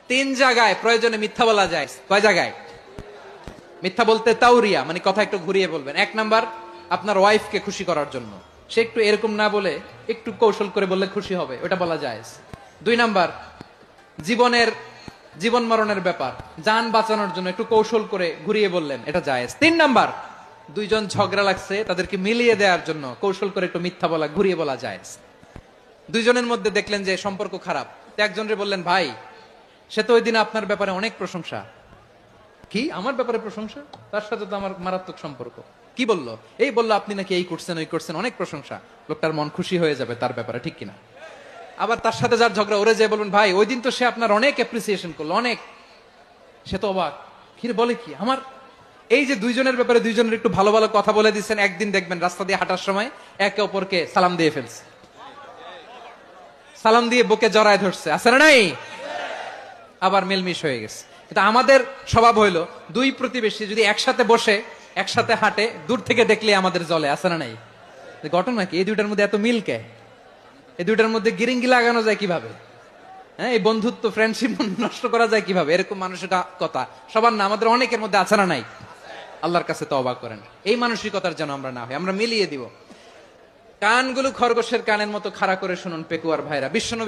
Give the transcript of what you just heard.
তিন জায়গায় প্রয়োজনে মিথ্যা বলা যায়। কয় জায়গায় মিথ্যা বলতে? তাউরিয়া, মানে কথা একটু ঘুরিয়ে বলবেন। এক নাম্বার, আপনার ওয়াইফকে খুশি করার জন্য, সে একটু এরকম না বলে একটু কৌশল করে বললে খুশি হবে, ওটা বলা যায়। দুই নাম্বার, জীবন মরণের ব্যাপার, জান বাঁচানোর জন্য একটু কৌশল করে ঘুরিয়ে বললেন, এটা জায়েজ। তিন নাম্বার, দুইজন ঝগড়া লাগছে, তাদেরকে মিলিয়ে দেওয়ার জন্য কৌশল করে একটু মিথ্যা বলা, ঘুরিয়ে বলা জায়েজ। দুইজনের মধ্যে দেখলেন যে সম্পর্ক খারাপ, তো একজনরে বললেন, ভাই সে তো ওই দিন আপনার ব্যাপারে অনেক প্রশংসা। কি আমার ব্যাপারে প্রশংসা? তার সাথে তো আমার মারাত্মক সম্পর্ক। কি বললো? এই বললো আপনি নাকি এই করছেন ওই করছেন, অনেক প্রশংসা। লোকটার মন খুশি হয়ে যাবে তার ব্যাপারে, ঠিক কিনা? আবার তার সাথে যার ঝগড়া, ওরে যে বলবেন, ভাই ওই দিন তো সে আপনার অনেক অ্যাপ্রিসিয়েশন করলো, অনেক। সে তো অবাক, কিরে বলে কি আমার? এই যে দুইজনের ব্যাপারে দুইজনের একটু ভালো ভালো কথা বলে দিচ্ছেন, একদিন দেখবেন রাস্তা দিয়ে হাঁটার সময় একে অপরকে সালাম দিয়ে ফেলছে, সালাম দিয়ে বুকে জড়ায় ধরছে, আছে না নাই? আবার মিলমিশ হয়ে গেছে। কিন্তু আমাদের স্বভাব হইলো, দুই প্রতিবেশী যদি একসাথে বসে একসাথে হাঁটে, দূর থেকে দেখলে আমাদের জলে, আছে না নাই? ঘটনা কি? এই দুইটার মধ্যে এত মিল কে? এই দুইটার মধ্যে গিরিঙ্গি লাগানো যায় কিভাবে? হ্যাঁ, এই বন্ধুত্ব, ফ্রেন্ডশিপ নষ্ট করা যায় কিভাবে? এরকম মানসিকতা সবার না, আমাদের অনেকের মধ্যে আছে না নাই? আল্লাহর কাছে তওবা করেন, এই মানসিকতার যেন আমরা না হই, আমরা মিলিয়ে দিব। কানগুলো খরগোশের কানের মতো খাড়া করে শুনুন পেকুয়ার ভাইরা। বিশ্বনবী